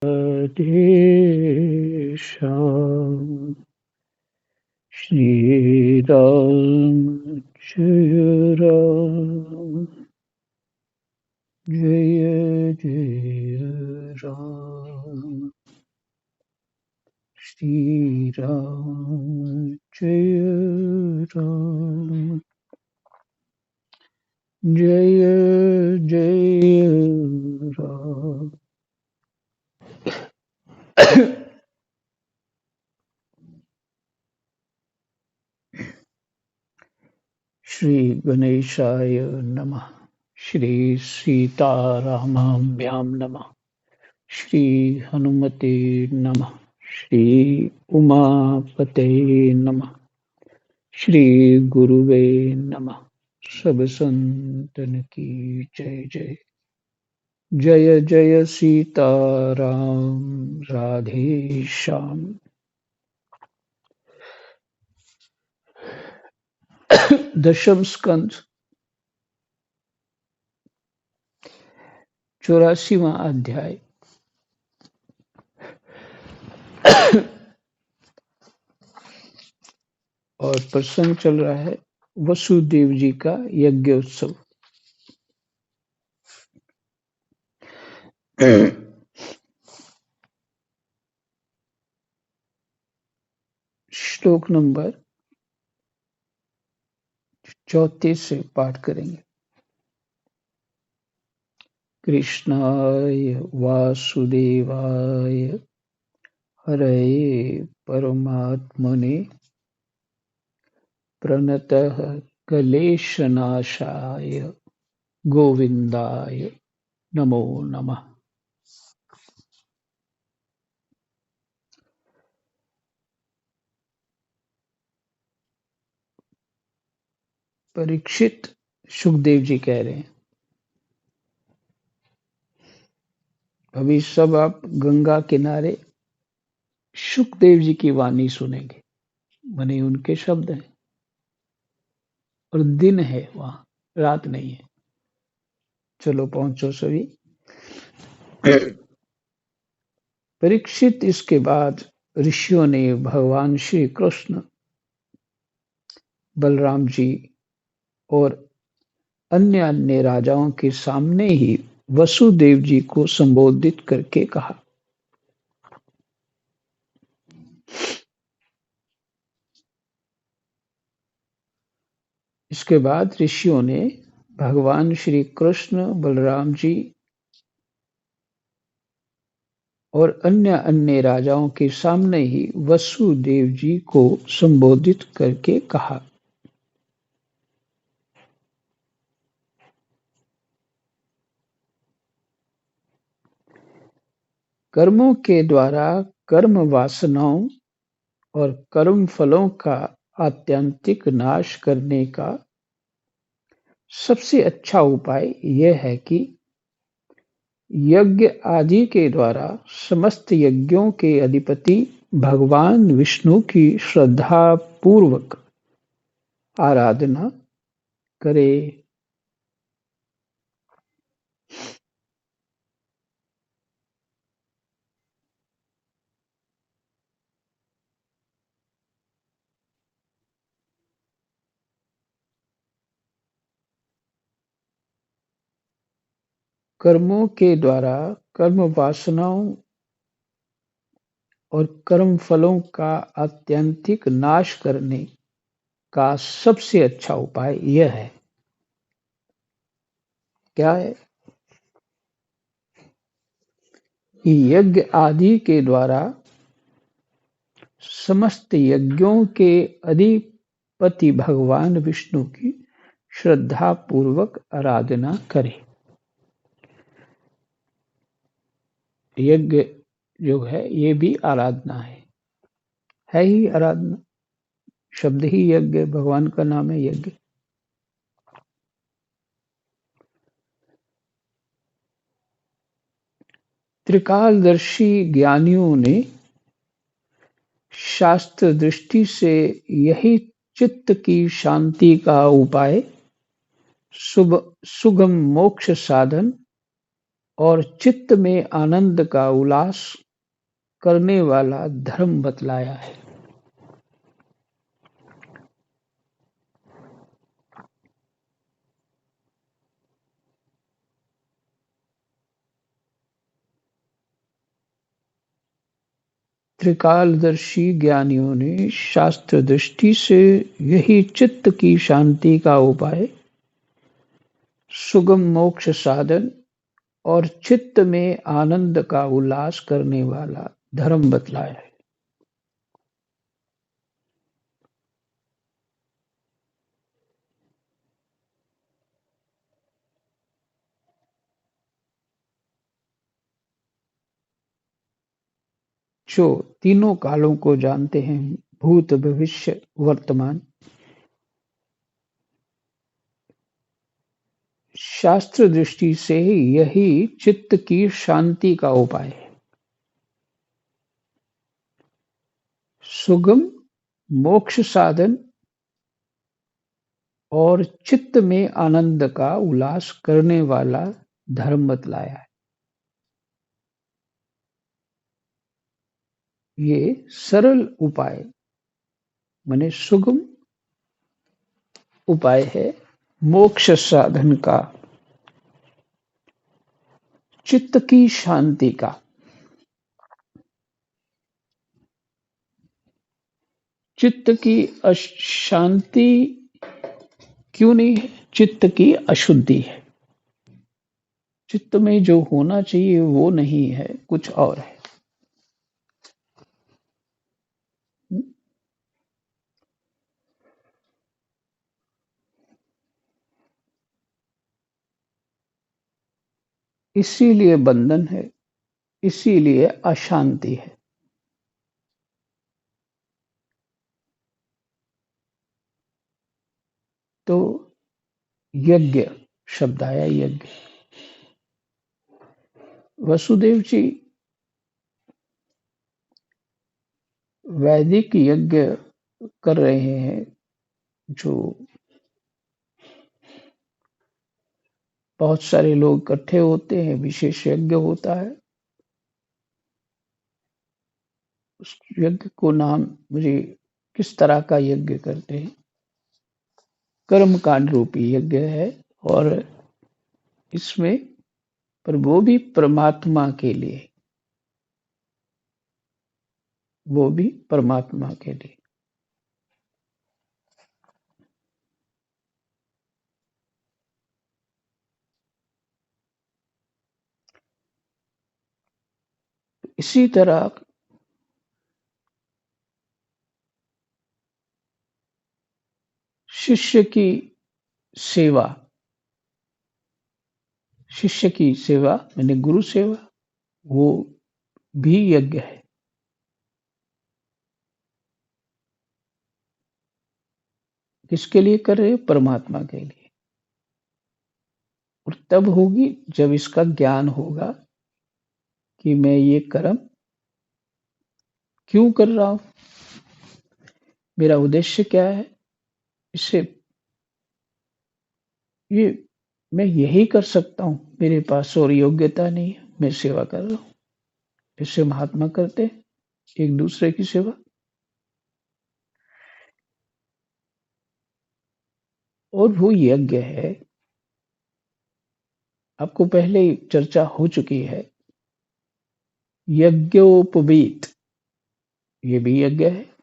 राधे श्याम श्री राम जय राम जय जय राम श्री राम जय राम जय जय राम। श्री गणेशाय नमः। श्री सीतारामाभ्यां नमः। श्री हनुमते नमः। श्री उमापते नमः। श्री गुरुवे नमः। सब संतन की जय जय। जय जय सीताराम राधे श्याम। दशम स्कंद 84वां अध्याय। और प्रसंग चल रहा है वसुदेव जी का यज्ञ उत्सव। श्लोक नंबर 34 से पाठ करेंगे। कृष्णाय वासुदेवाय हरये परमात्मने प्रणतः क्लेशनाशाय गोविन्दाय नमो नमः। परीक्षित सुखदेव जी कह रहे हैं, अभी सब आप गंगा किनारे सुखदेव जी की वाणी सुनेंगे। माने उनके शब्द हैं और दिन है, वहां रात नहीं है। चलो पहुंचो सभी। परीक्षित, इसके बाद ऋषियों ने भगवान श्री कृष्ण, बलराम जी और अन्य अन्य राजाओं के सामने ही वसुदेव जी को संबोधित करके कहा। इसके बाद ऋषियों ने भगवान श्री कृष्ण, बलराम जी और अन्य अन्य राजाओं के सामने ही वसुदेव जी को संबोधित करके कहा। कर्मों के द्वारा कर्म वासनाओं और कर्म फलों का आत्यंतिक नाश करने का सबसे अच्छा उपाय यह है कि यज्ञ आदि के द्वारा समस्त यज्ञों के अधिपति भगवान विष्णु की श्रद्धा पूर्वक आराधना करे। कर्मों के द्वारा कर्म वासनाओं और कर्म फलों का आत्यंतिक नाश करने का सबसे अच्छा उपाय यह है। क्या है? कि यज्ञ आदि के द्वारा समस्त यज्ञों के अधिपति भगवान विष्णु की श्रद्धा पूर्वक आराधना करें। यज्ञ जो है ये भी आराधना है ही आराधना। शब्द ही यज्ञ, भगवान का नाम है यज्ञ। त्रिकालदर्शी ज्ञानियों ने शास्त्र दृष्टि से यही चित्त की शांति का उपाय, सुगम मोक्ष साधन और चित्त में आनंद का उल्लास करने वाला धर्म बतलाया है। त्रिकालदर्शी ज्ञानियों ने शास्त्र दृष्टि से यही चित्त की शांति का उपाय, सुगम मोक्ष साधन और चित्त में आनंद का उल्लास करने वाला धर्म बतलाया है। जो तीनों कालों को जानते हैं, भूत, भविष्य, वर्तमान, शास्त्र दृष्टि से यही चित्त की शांति का उपाय है। सुगम मोक्ष साधन और चित्त में आनंद का उल्लास करने वाला धर्म बतलाया है। ये सरल उपाय माने सुगम उपाय है मोक्ष साधन का, चित्त की शांति का। चित्त की अशांति क्यों नहीं है? चित्त की अशुद्धि है। चित्त में जो होना चाहिए वो नहीं है, कुछ और है। इसीलिए बंधन है, इसीलिए अशांति है। तो यज्ञ शब्द आया, यज्ञ। वसुदेव जी वैदिक यज्ञ कर रहे हैं, जो बहुत सारे लोग इकट्ठे होते हैं, विशेष यज्ञ होता है। उस यज्ञ को नाम मुझे किस तरह का यज्ञ करते हैं, कर्मकांड रूपी यज्ञ है। और इसमें पर वो भी परमात्मा के लिए, वो भी परमात्मा के लिए। इसी तरह शिष्य की सेवा, शिष्य की सेवा मैंने गुरु सेवा, वो भी यज्ञ है। किसके लिए कर रहे हैं? परमात्मा के लिए। और तब होगी जब इसका ज्ञान होगा कि मैं ये कर्म क्यों कर रहा हूं, मेरा उद्देश्य क्या है। इससे ये मैं यही कर सकता हूं, मेरे पास और योग्यता नहीं है, मैं सेवा कर रहा हूं। इससे महात्मा करते हैं एक दूसरे की सेवा। और वो यज्ञ है, आपको पहले ही चर्चा हो चुकी है, यज्ञोपवीत, ये भी यज्ञ है।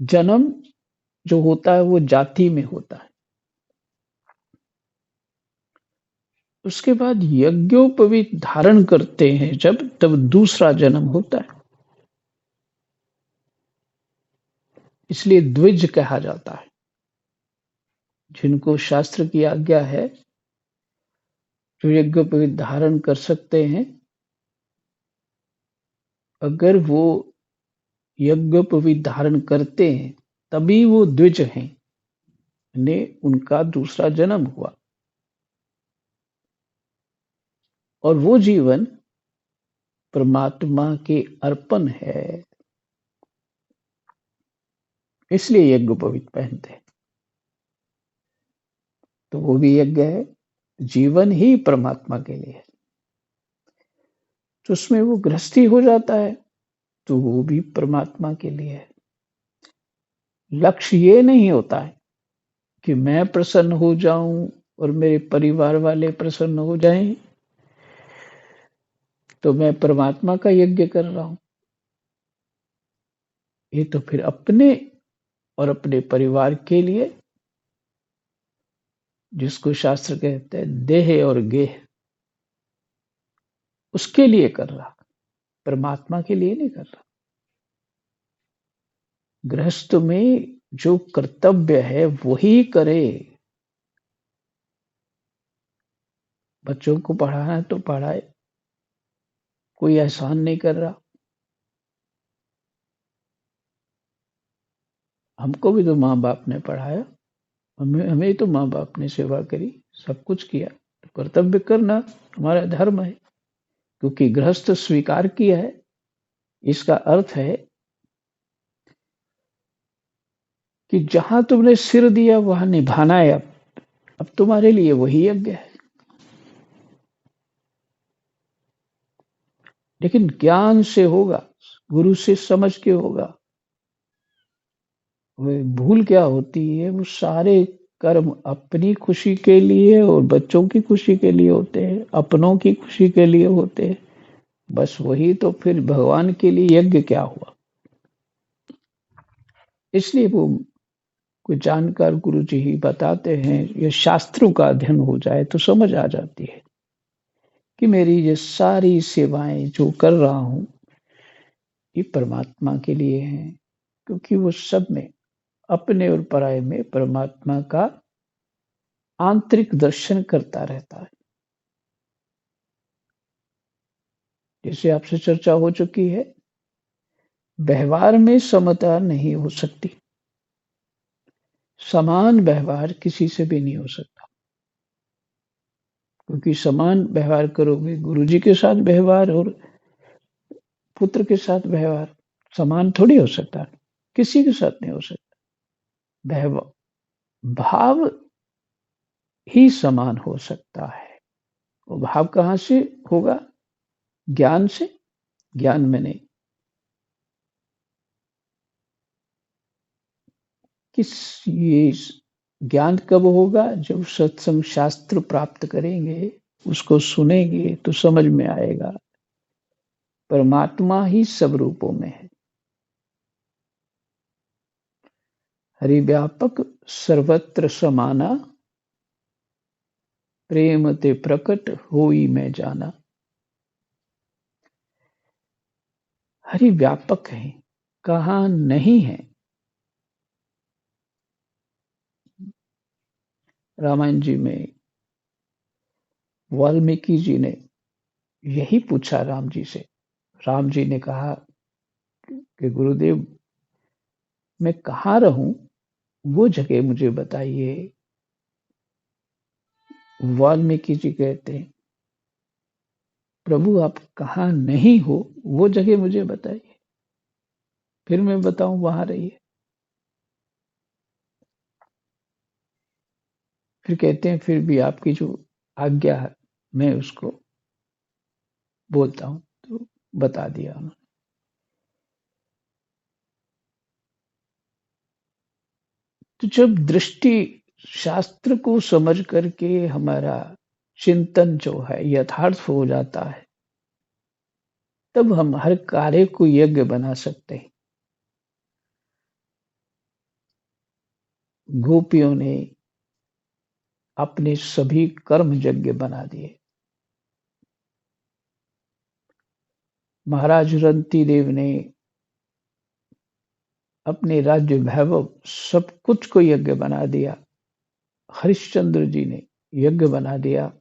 जन्म जो होता है वो जाति में होता है, उसके बाद यज्ञोपवीत धारण करते हैं जब, तब दूसरा जन्म होता है। इसलिए द्विज कहा जाता है। जिनको शास्त्र की आज्ञा है, जो यज्ञोपवीत धारण कर सकते हैं, अगर वो यज्ञोपवीत धारण करते हैं तभी वो द्विज हैं, ने उनका दूसरा जन्म हुआ। और वो जीवन परमात्मा के अर्पण है, इसलिए यज्ञोपवीत पहनते हैं। तो वो भी यज्ञ है। जीवन ही परमात्मा के लिए है। तो उसमें वो गृहस्थी हो जाता है तो वो भी परमात्मा के लिए है। लक्ष्य ये नहीं होता है कि मैं प्रसन्न हो जाऊं और मेरे परिवार वाले प्रसन्न हो जाएं तो मैं परमात्मा का यज्ञ कर रहा हूं। ये तो फिर अपने और अपने परिवार के लिए, जिसको शास्त्र कहते हैं देह और गेह, उसके लिए कर रहा, परमात्मा के लिए नहीं कर रहा। गृहस्थ में जो कर्तव्य है वही करे। बच्चों को पढ़ाना है तो पढ़ाए, कोई एहसान नहीं कर रहा। हमको भी तो माँ बाप ने पढ़ाया, हमें हमें तो माँ बाप ने सेवा करी, सब कुछ किया। तो कर्तव्य करना हमारा धर्म है, क्योंकि गृहस्थ स्वीकार किया है। इसका अर्थ है कि जहां तुमने सिर दिया वहां निभाना है। अब तुम्हारे लिए वही यज्ञ है। लेकिन ज्ञान से होगा, गुरु से समझ के होगा। वो भूल क्या होती है, वो सारे कर्म अपनी खुशी के लिए और बच्चों की खुशी के लिए होते हैं, अपनों की खुशी के लिए होते हैं। बस वही तो फिर भगवान के लिए यज्ञ क्या हुआ। इसलिए वो कोई जानकार गुरु जी ही बताते हैं, ये शास्त्रों का अध्ययन हो जाए तो समझ आ जाती है कि मेरी ये सारी सेवाएं जो कर रहा हूं ये परमात्मा के लिए हैं, क्योंकि वो सब में अपने और पराये में परमात्मा का आंतरिक दर्शन करता रहता है। जैसे आपसे चर्चा हो चुकी है, व्यवहार में समता नहीं हो सकती, समान व्यवहार किसी से भी नहीं हो सकता। क्योंकि समान व्यवहार करोगे, गुरुजी के साथ व्यवहार और पुत्र के साथ व्यवहार समान थोड़ी हो सकता, किसी के साथ नहीं हो सकता। भाव ही समान हो सकता है। वो भाव कहाँ से होगा? ज्ञान से। ज्ञान में नहीं। किस ये ज्ञान कब होगा? जब सत्संग शास्त्र प्राप्त करेंगे, उसको सुनेंगे तो समझ में आएगा परमात्मा ही सब रूपों में है। हरि व्यापक सर्वत्र समाना, प्रेम ते प्रकट होई मैं जाना। हरि व्यापक है, कहाँ नहीं है। रामायण जी में वाल्मीकि जी ने यही पूछा राम जी से। राम जी ने कहा कि गुरुदेव मैं कहाँ रहूं, वो जगह मुझे बताइए। वाल्मीकि जी कहते हैं प्रभु आप कहाँ नहीं हो वो जगह मुझे बताइए, फिर मैं बताऊं वहां रहिए। फिर कहते हैं फिर भी आपकी जो आज्ञा है मैं उसको बोलता हूं। तो बता दिया उन्होंने। तो जब दृष्टि शास्त्र को समझ करके हमारा चिंतन जो है यथार्थ हो जाता है, तब हम हर कार्य को यज्ञ बना सकते हैं। गोपियों ने अपने सभी कर्म यज्ञ बना दिए। महाराज रंती देव ने अपने राज्य वैभव सब कुछ को यज्ञ बना दिया। हरिश्चंद्र जी ने यज्ञ बना दिया।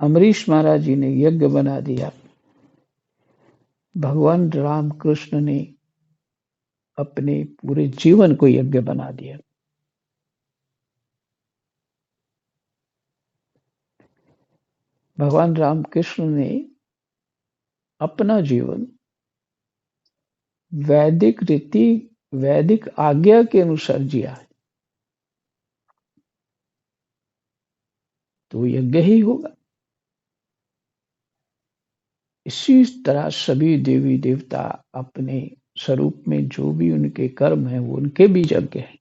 अमरीश महाराज जी ने यज्ञ बना दिया। भगवान राम कृष्ण ने अपने पूरे जीवन को यज्ञ बना दिया। भगवान राम कृष्ण ने अपना जीवन वैदिक रीति, वैदिक आज्ञा के अनुसार जिया है। तो वो यज्ञ ही होगा। इसी तरह सभी देवी देवता अपने स्वरूप में जो भी उनके कर्म है वो उनके भी यज्ञ है।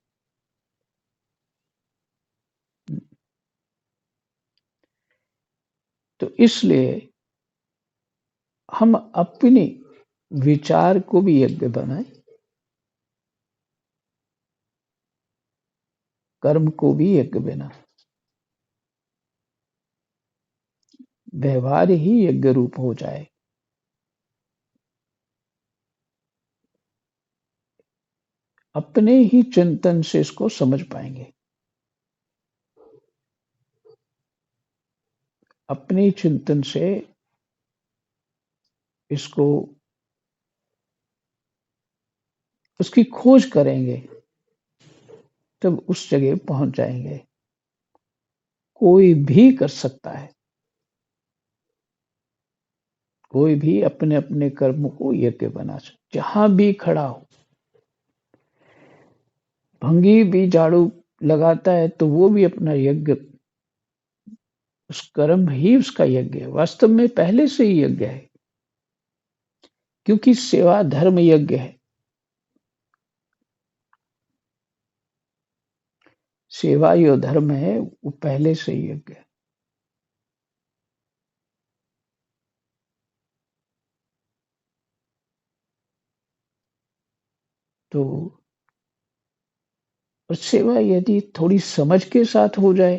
तो इसलिए हम अपने विचार को भी यज्ञ बनाएं, कर्म को भी यज्ञ बनाएं। व्यवहार ही यज्ञ रूप हो जाए। अपने ही चिंतन से इसको समझ पाएंगे। अपने चिंतन से इसको उसकी खोज करेंगे, तब उस जगह पहुंच जाएंगे। कोई भी कर सकता है, कोई भी अपने अपने कर्म को यज्ञ बना सकता, जहां भी खड़ा हो। भंगी भी झाड़ू लगाता है तो वो भी अपना यज्ञ, उस कर्म ही उसका यज्ञ है। वास्तव में पहले से ही यज्ञ है, क्योंकि सेवा धर्म यज्ञ है। सेवा जो धर्म है वो पहले से ही यज्ञ है। तो और सेवा यदि थोड़ी समझ के साथ हो जाए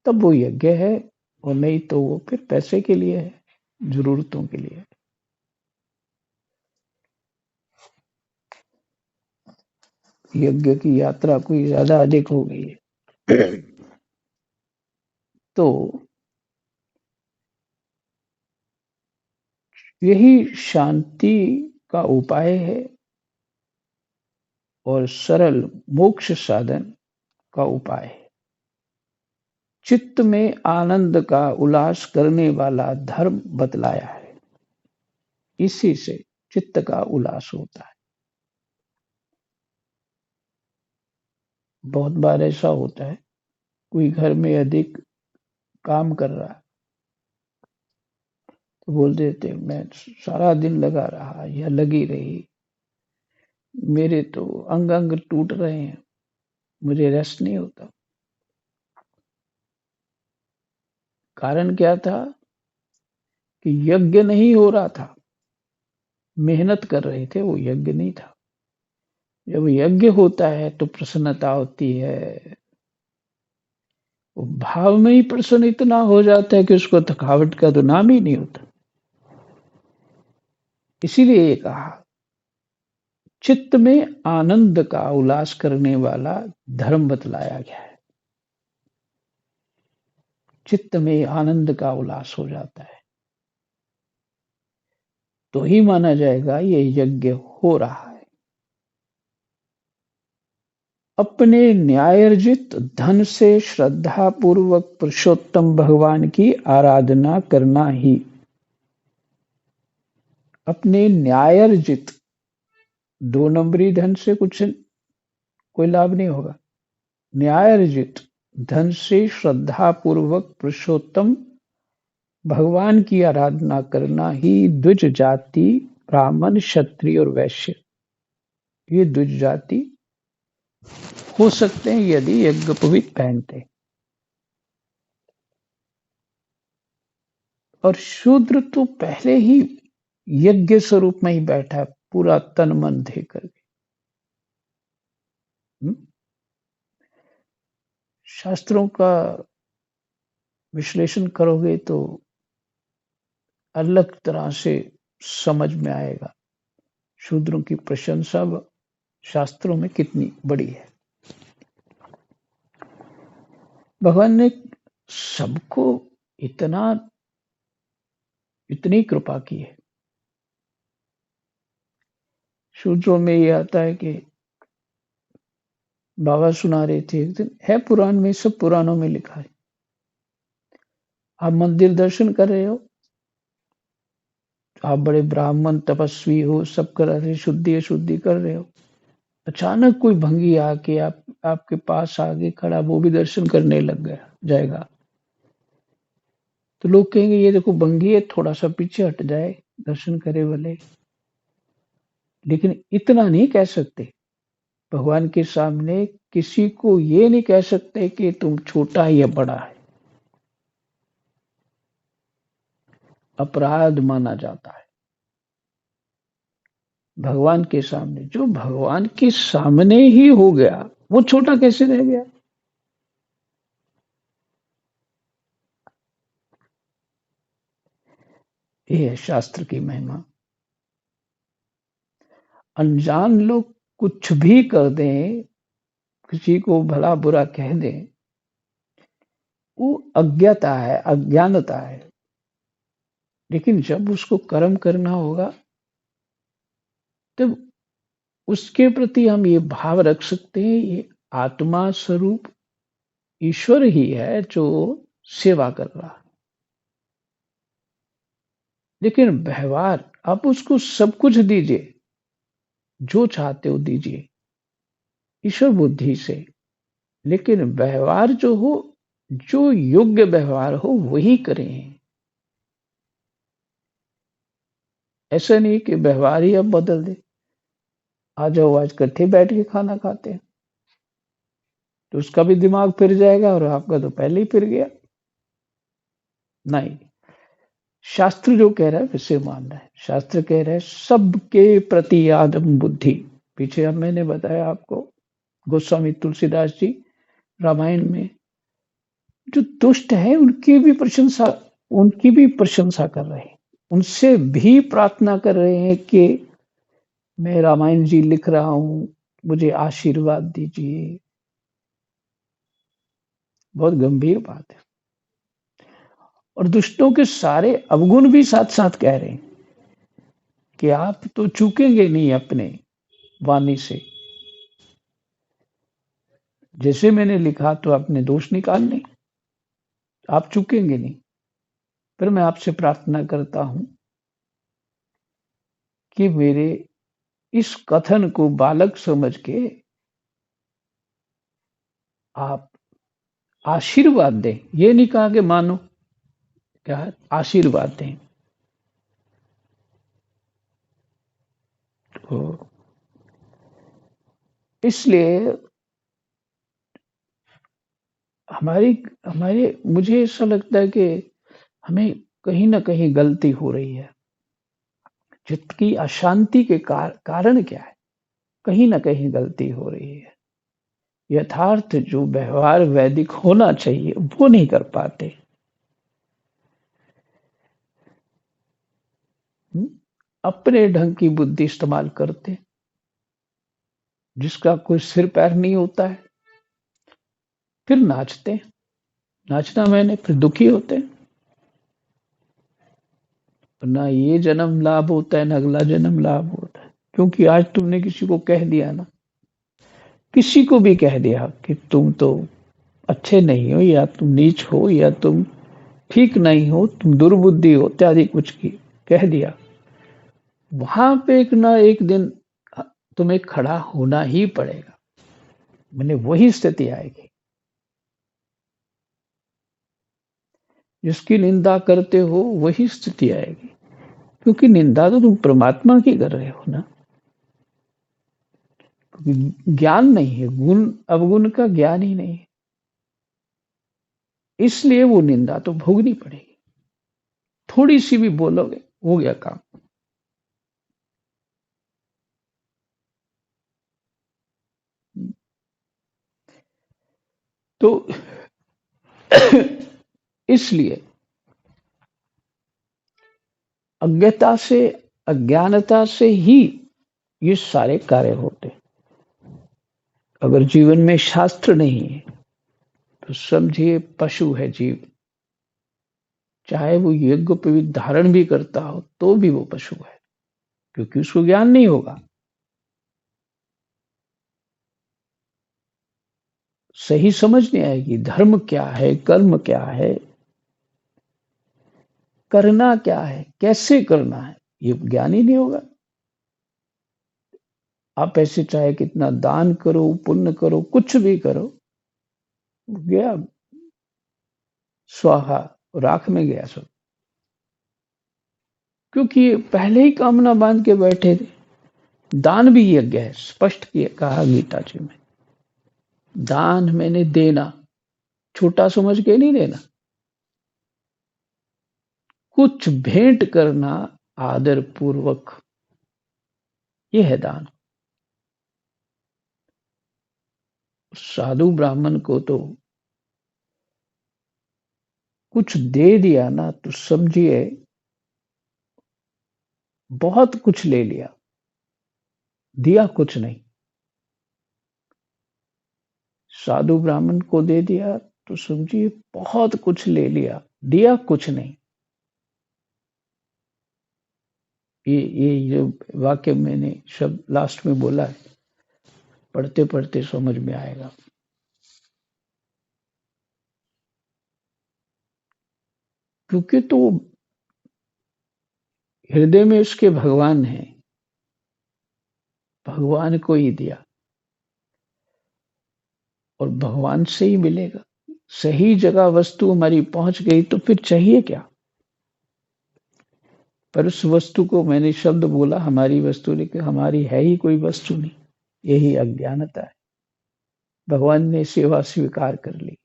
तब वो यज्ञ है, और नहीं तो वो फिर पैसे के लिए है, जरूरतों के लिए। यज्ञ की यात्रा कोई ज्यादा अधिक हो गई है। तो यही शांति का उपाय है और सरल मोक्ष साधन का उपाय है। चित्त में आनंद का उल्लास करने वाला धर्म बतलाया है। इसी से चित्त का उल्लास होता है। बहुत बार ऐसा होता है, कोई घर में अधिक काम कर रहा है तो बोल देते मैं सारा दिन लगा रहा या लगी रही, मेरे तो अंग अंग टूट रहे हैं, मुझे रेस्ट नहीं होता। कारण क्या था कि यज्ञ नहीं हो रहा था, मेहनत कर रहे थे, वो यज्ञ नहीं था। जब यज्ञ होता है तो प्रसन्नता होती है, वो भाव में ही प्रसन्न इतना हो जाता है कि उसको थकावट का तो नाम ही नहीं होता। इसीलिए ये कहा, चित्त में आनंद का उल्लास करने वाला धर्म बतलाया गया है। चित्त में आनंद का उल्लास हो जाता है तो ही माना जाएगा ये यज्ञ हो रहा है। अपने न्यायार्जित धन से श्रद्धा पूर्वक पुरुषोत्तम भगवान की आराधना करना ही, अपने न्यायार्जित, 2 नंबरी धन से कुछ कोई लाभ नहीं होगा। न्यायार्जित धन से श्रद्धा पूर्वक पुरुषोत्तम भगवान की आराधना करना ही द्विज जाति, ब्राह्मण, क्षत्रिय और वैश्य, ये द्विज जाति हो सकते हैं यदि यज्ञोपवीत पहनते। और शूद्र तो पहले ही यज्ञ स्वरूप में ही बैठा है, पूरा तन मन दे करके। शास्त्रों का विश्लेषण करोगे तो अलग तरह से समझ में आएगा शूद्रों की प्रशंसा शास्त्रों में कितनी बड़ी है। भगवान ने सबको इतनी कृपा की है। शूद्रों में ये आता है कि बाबा सुना रहे थे एक दिन, है पुराण में, सब पुराणों में लिखा है, आप मंदिर दर्शन कर रहे हो, आप बड़े ब्राह्मण तपस्वी हो, सब कर रहे, शुद्धि अशुद्धि कर रहे हो, अचानक कोई भंगी आके आपके पास आगे खड़ा, वो भी दर्शन करने लग गया जाएगा, तो लोग कहेंगे ये देखो बंगी है, थोड़ा सा पीछे हट जाए, दर्शन करे भले। लेकिन इतना नहीं कह सकते भगवान के सामने, किसी को ये नहीं कह सकते कि तुम छोटा या बड़ा है, अपराध माना जाता है भगवान के सामने। जो भगवान के सामने ही हो गया, वो छोटा कैसे रह गया? ये है शास्त्र की महिमा। अनजान लोग कुछ भी कर दें, किसी को भला बुरा कह दें, वो अज्ञता है, अज्ञानता है। लेकिन जब उसको कर्म करना होगा, तब उसके प्रति हम ये भाव रख सकते हैं, ये आत्मा स्वरूप ईश्वर ही है जो सेवा कर रहा है। लेकिन व्यवहार, आप उसको सब कुछ दीजिए, जो चाहते हो दीजिए ईश्वर बुद्धि से, लेकिन व्यवहार जो हो, जो योग्य व्यवहार हो वही करें। ऐसा नहीं कि व्यवहार ही अब बदल दे, आ जाओ आज इकट्ठे बैठ के खाना खाते हैं, तो उसका भी दिमाग फिर जाएगा और आपका तो पहले ही फिर गया। नहीं, शास्त्र जो कह रहा है वैसे मानना है। शास्त्र कह रहा है सबके प्रति आदम बुद्धि। पीछे अब मैंने बताया आपको, गोस्वामी तुलसीदास जी रामायण में जो दुष्ट है उनकी भी प्रशंसा कर रहे हैं, उनसे भी प्रार्थना कर रहे हैं कि मैं रामायण जी लिख रहा हूं, मुझे आशीर्वाद दीजिए। बहुत गंभीर बात है। और दुष्टों के सारे अवगुण भी साथ साथ कह रहे हैं कि आप तो चूकेंगे नहीं अपने वाणी से, जैसे मैंने लिखा तो आपने दोष निकालने, आप चूकेंगे नहीं। पर मैं आपसे प्रार्थना करता हूं कि मेरे इस कथन को बालक समझ के आप आशीर्वाद दें। ये नहीं कहा कि मानो, क्या है, आशीर्वाद दें। तो इसलिए हमारी हमारे मुझे ऐसा लगता है कि हमें कहीं ना कहीं गलती हो रही है। चित्त की अशांति के कारण क्या है? कहीं ना कहीं गलती हो रही है। यथार्थ जो व्यवहार वैदिक होना चाहिए वो नहीं कर पाते। अपने ढंग की बुद्धि इस्तेमाल करते, जिसका कोई सिर पैर नहीं होता है, फिर नाचते। नाचना मैंने फिर दुखी होते, ना ये जन्म लाभ होता है ना अगला जन्म लाभ होता है। क्योंकि आज तुमने किसी को कह दिया ना, किसी को भी कह दिया कि तुम तो अच्छे नहीं हो, या तुम नीच हो, या तुम ठीक नहीं हो, तुम दुर्बुद्धि हो, इत्यादि कुछ की कह दिया, वहां पे एक ना एक दिन तुम्हें खड़ा होना ही पड़ेगा। मैंने वही स्थिति आएगी। जिसकी निंदा करते हो वही स्थिति आएगी, क्योंकि निंदा तो तुम परमात्मा की कर रहे हो ना। ज्ञान नहीं है, गुण अवगुण का ज्ञान ही नहीं है, इसलिए वो निंदा तो भोगनी पड़ेगी। थोड़ी सी भी बोलोगे हो गया काम। तो इसलिए अज्ञता से, अज्ञानता से ही ये सारे कार्य होते। अगर जीवन में शास्त्र नहीं है तो समझिए पशु है जीव। चाहे वो यज्ञ पवित्र धारण भी करता हो तो भी वो पशु है, क्योंकि उसको ज्ञान नहीं होगा। सही समझ नहीं आएगी, धर्म क्या है, कर्म क्या है, करना क्या है, कैसे करना है, ये ज्ञान ही नहीं होगा। आप ऐसे चाहे कितना दान करो, पुण्य करो, कुछ भी करो, गया स्वाहा, राख में गया सब, क्योंकि पहले ही कामना बांध के बैठे थे। दान भी यज्ञ है, स्पष्ट किया कहा गीता जी में। दान मैंने देना, छोटा समझ के नहीं देना, कुछ भेंट करना आदर पूर्वक, ये है दान। साधु ब्राह्मण को तो कुछ दे दिया ना, तो समझिए बहुत कुछ ले लिया, दिया कुछ नहीं। साधु ब्राह्मण को दे दिया तो समझिए बहुत कुछ ले लिया, दिया कुछ नहीं। ये जो वाक्य मैंने शब्द लास्ट में बोला है, पढ़ते पढ़ते समझ में आएगा। क्योंकि तो हृदय में उसके भगवान है, भगवान को ही दिया और भगवान से ही मिलेगा। सही जगह वस्तु हमारी पहुंच गई तो फिर चाहिए क्या। पर उस वस्तु को मैंने शब्द बोला हमारी वस्तु, लेकिन हमारी है ही कोई वस्तु नहीं, यही अज्ञानता है। भगवान ने सेवा स्वीकार कर ली।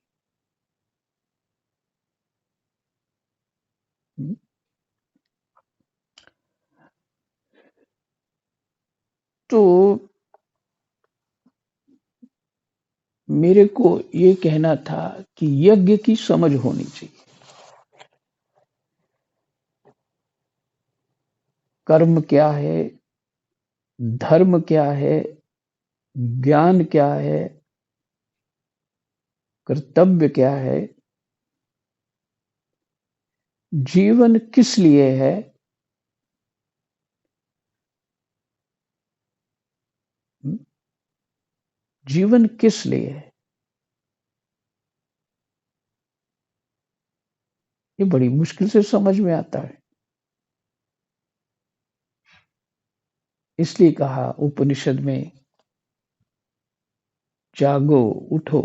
तो मेरे को ये कहना था कि यज्ञ की समझ होनी चाहिए। कर्म क्या है, धर्म क्या है, ज्ञान क्या है, कर्तव्य क्या है, जीवन किस लिए है, जीवन किस लिए है, ये बड़ी मुश्किल से समझ में आता है। इसलिए कहा उपनिषद में, जागो उठो,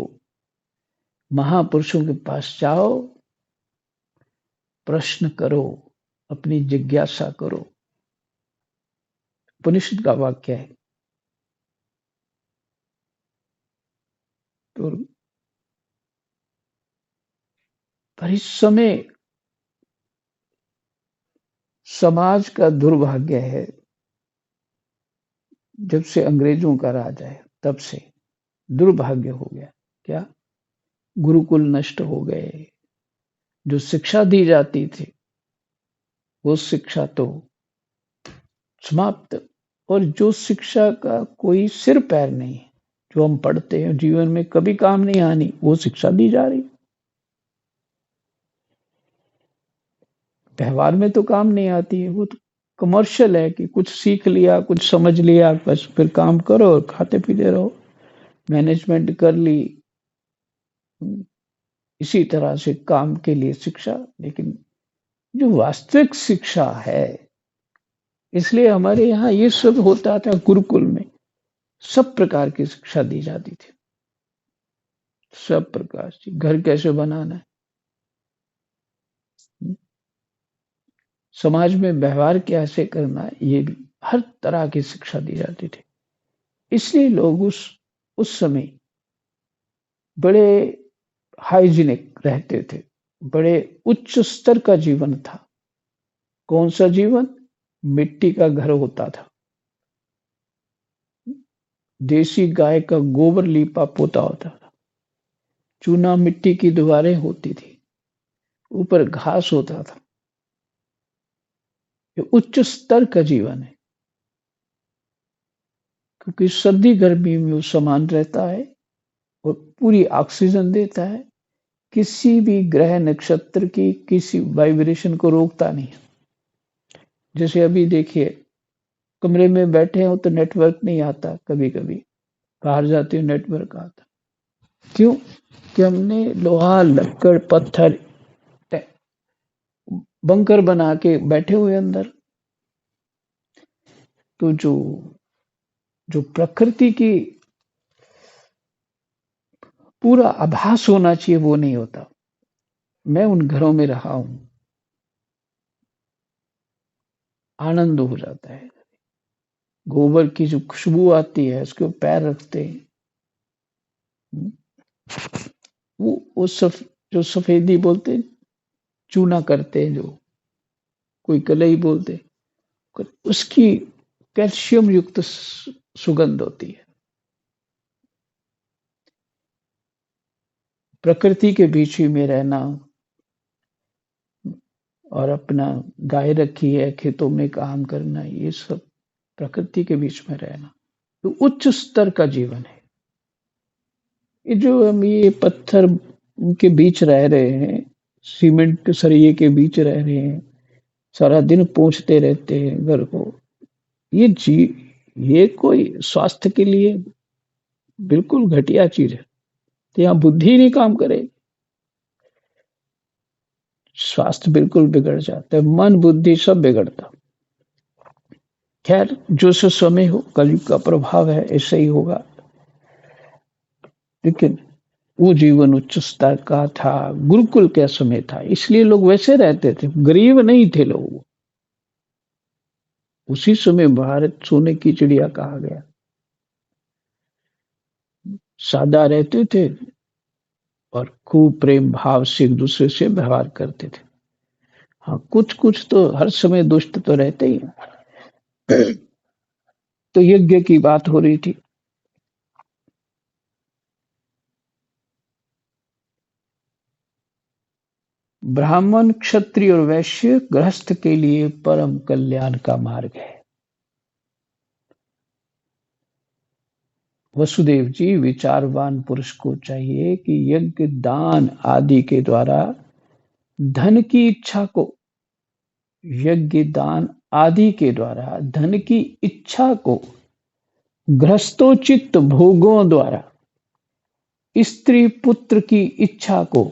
महापुरुषों के पास जाओ, प्रश्न करो, अपनी जिज्ञासा करो। उपनिषद का वाक्य है। तो पर इस समय समाज का दुर्भाग्य है, जब से अंग्रेजों का राज है तब से दुर्भाग्य हो गया। क्या? गुरुकुल नष्ट हो गए, जो शिक्षा दी जाती थी वो शिक्षा तो समाप्त, और जो शिक्षा का कोई सिर पैर नहीं है, जो हम पढ़ते हैं जीवन में कभी काम नहीं आनी, वो शिक्षा दी जा रही। व्यवहार में तो काम नहीं आती है, वो तो कमर्शियल है कि कुछ सीख लिया, कुछ समझ लिया, बस फिर काम करो और खाते पीते रहो, मैनेजमेंट कर ली, इसी तरह से काम के लिए शिक्षा। लेकिन जो वास्तविक शिक्षा है, इसलिए हमारे यहाँ ये सब होता था गुरुकुल में, सब प्रकार की शिक्षा दी जाती थी, सब प्रकार की। घर कैसे बनाना है, समाज में व्यवहार कैसे करना है, ये भी हर तरह की शिक्षा दी जाती थी। इसलिए लोग उस समय बड़े हाइजीनिक रहते थे, बड़े उच्च स्तर का जीवन था। कौन सा जीवन? मिट्टी का घर होता था, देसी गाय का गोबर लीपा पोता होता था, चूना मिट्टी की दीवारें होती थी, ऊपर घास होता था। ये उच्च स्तर का जीवन है, क्योंकि सर्दी गर्मी में वो समान रहता है और पूरी ऑक्सीजन देता है, किसी भी ग्रह नक्षत्र की किसी वाइब्रेशन को रोकता नहीं। जैसे अभी देखिए, कमरे में बैठे हो तो नेटवर्क नहीं आता, कभी कभी बाहर जाते हो नेटवर्क आता। क्यों? कि हमने लोहा लक्कड़ पत्थर बंकर बना के बैठे हुए अंदर। तो जो जो प्रकृति की पूरा आभास होना चाहिए वो नहीं होता। मैं उन घरों में रहा हूं, आनंद हो जाता है। गोबर की जो खुशबू आती है उसके ऊपर पैर रखते हैं, वो जो सफेदी बोलते हैं, चूना करते हैं, जो कोई कलई बोलते हैं, उसकी कैल्शियम युक्त सुगंध होती है। प्रकृति के बीच ही में रहना और अपना गाय रखी है, खेतों में काम करना, ये सब प्रकृति के बीच में रहना तो उच्च स्तर का जीवन है। ये जो हम ये पत्थर के बीच रह रहे हैं, सीमेंट के सरिये के बीच रह रहे हैं, सारा दिन पोंछते रहते हैं घर को, ये जी ये कोई स्वास्थ्य के लिए बिल्कुल घटिया चीज है। तो यहाँ बुद्धि नहीं काम करे, स्वास्थ्य बिल्कुल बिगड़ जाता है, मन बुद्धि सब बिगड़ता। खैर, जो सो समय हो, कलयुग का प्रभाव है, ऐसे ही होगा। लेकिन वो जीवन उच्च स्तर का था, गुरुकुल का समय था, इसलिए लोग वैसे रहते थे, गरीब नहीं थे लोग। उसी समय भारत सोने की चिड़िया कहा गया। सादा रहते थे और खूब प्रेम भाव से एक दूसरे से व्यवहार करते थे। हाँ, कुछ कुछ तो हर समय दुष्ट तो रहते ही हैं। तो यज्ञ की बात हो रही थी। ब्राह्मण, क्षत्रिय और वैश्य गृहस्थ के लिए परम कल्याण का मार्ग है। वसुदेव जी, विचारवान पुरुष को चाहिए कि यज्ञ, दान आदि के द्वारा धन की इच्छा को यज्ञ, दान आदि के द्वारा धन की इच्छा को गृहस्थोचित भोगों द्वारा स्त्री पुत्र की इच्छा को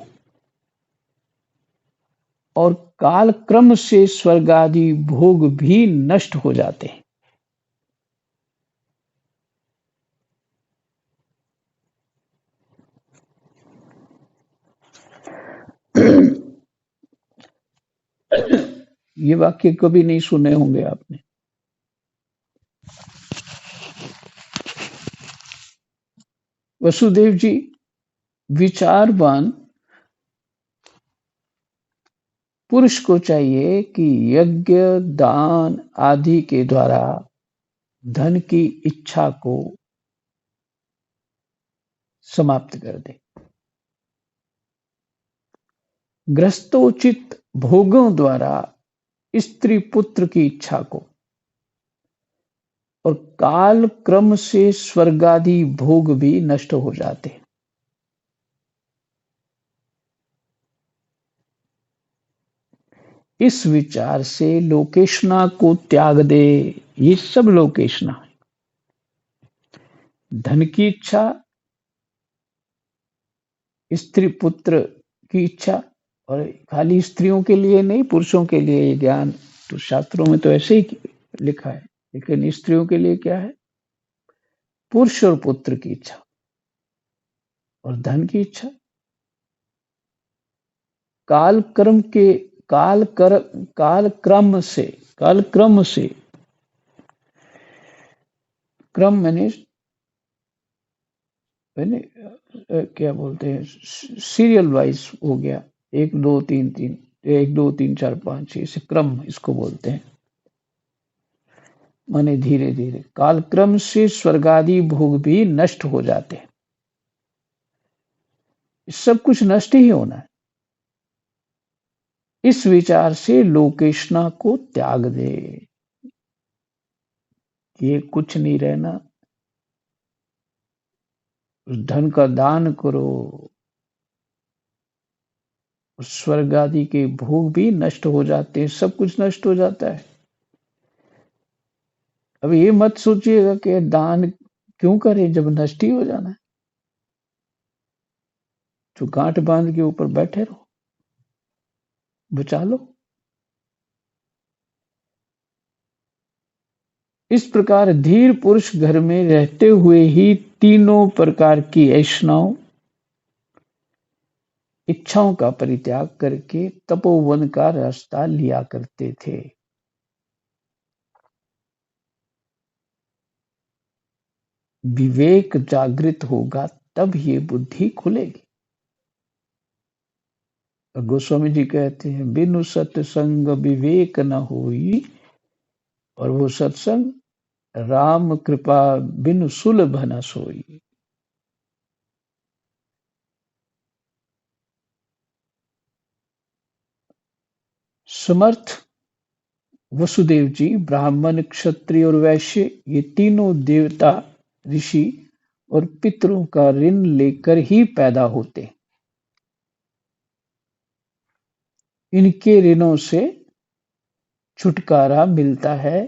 और काल क्रम से स्वर्ग आदि भोग भी नष्ट हो जाते हैं। ये वाक्य कभी नहीं सुने होंगे आपने। वसुदेव जी, विचारवान पुरुष को चाहिए कि यज्ञ, दान आदि के द्वारा धन की इच्छा को समाप्त कर दे। ग्रस्तोचित भोगों द्वारा स्त्री पुत्र की इच्छा को और काल क्रम से स्वर्गादि भोग भी नष्ट हो जाते हैं। इस विचार से लोकेशना को त्याग दे। ये सब लोकेशना है, धन की इच्छा, स्त्री पुत्र की इच्छा, और खाली स्त्रियों के लिए नहीं, पुरुषों के लिए ये ज्ञान तो शास्त्रों में तो ऐसे ही लिखा है। लेकिन स्त्रियों के लिए क्या है? पुरुष और पुत्र की इच्छा और धन की इच्छा। काल कर्म के काल क्रम से क्रम मैंने क्या बोलते हैं, सीरियल वाइज हो गया, 1 2 3 3 1 2 3 4 5 6, इसे क्रम इसको बोलते हैं। माने धीरे धीरे कालक्रम से स्वर्गादि भोग भी नष्ट हो जाते हैं। सब कुछ नष्ट ही होना है। इस विचार से लोकेशना को त्याग दे। ये कुछ नहीं रहना, उस धन का दान करो, स्वर्ग आदि के भोग भी नष्ट हो जाते हैं, सब कुछ नष्ट हो जाता है। अब ये मत सोचिएगा कि दान क्यों करें जब नष्ट ही हो जाना है। तो गांठ बांध के ऊपर बैठे रहो, बचा लो। इस प्रकार धीर पुरुष घर में रहते हुए ही तीनों प्रकार की ऐषणाओं इच्छाओं का परित्याग करके तपोवन का रास्ता लिया करते थे। विवेक जागृत होगा तब ये बुद्धि खुलेगी। गोस्वामी जी कहते हैं बिनु सत्संग विवेक न होई, और वो सत्संग राम कृपा बिनु सुलभ न सोई। समर्थ वसुदेव जी ब्राह्मण, क्षत्रिय और वैश्य, ये तीनों देवता, ऋषि और पितरों का ऋण लेकर ही पैदा होते। इनके ऋणों से छुटकारा मिलता है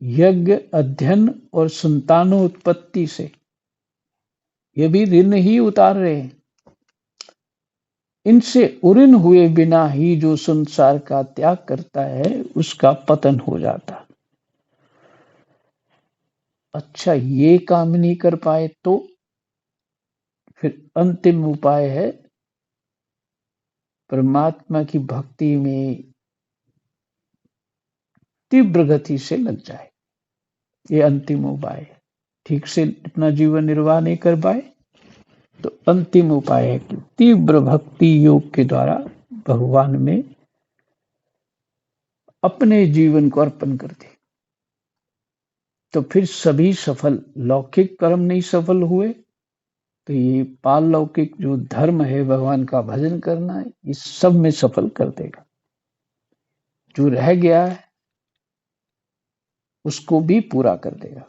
यज्ञ, अध्ययन और संतानोत्पत्ति से। ये भी ऋण ही उतार रहे हैं। इनसे उऋण हुए बिना ही जो संसार का त्याग करता है उसका पतन हो जाता। अच्छा, ये काम नहीं कर पाए तो फिर अंतिम उपाय है परमात्मा की भक्ति में तीव्र गति से लग जाए। ये अंतिम उपाय है। ठीक से अपना जीवन निर्वाह नहीं कर पाए तो अंतिम उपाय है कि तीव्र भक्ति योग के द्वारा भगवान में अपने जीवन को अर्पण कर दे। तो फिर सभी सफल। लौकिक कर्म नहीं सफल हुए तो ये पारलौकिक जो धर्म है, भगवान का भजन करना है, इस सब में सफल कर देगा। जो रह गया है उसको भी पूरा कर देगा।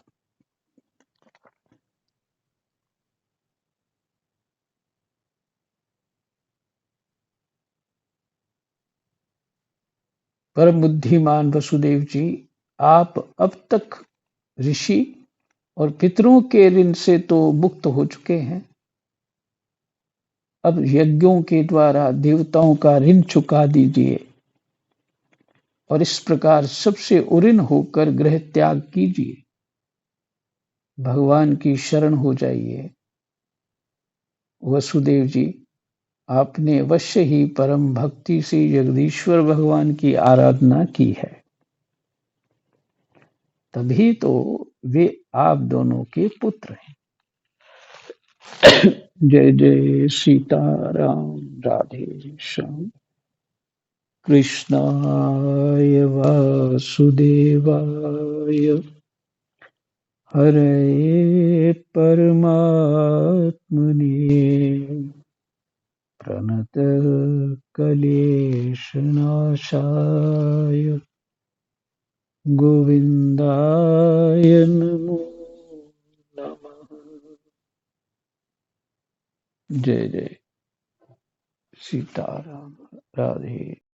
परम बुद्धिमान वसुदेव जी, आप अब तक ऋषि और पितरों के ऋण से तो मुक्त हो चुके हैं। अब यज्ञों के द्वारा देवताओं का ऋण चुका दीजिए और इस प्रकार सबसे उऋण होकर गृह त्याग कीजिए। भगवान की शरण हो जाइए। वसुदेव जी, आपने अवश्य ही परम भक्ति से जगदीश्वर भगवान की आराधना की है, तभी तो वे आप दोनों के पुत्र हैं। जय जय सीताराम, राधे श्याम। कृष्णाय वासुदेवाय हरये परमात्मने प्रणतक्लेशनाशाय गोविन्दाय नमो नमः। जय जय सीताराम, राधे।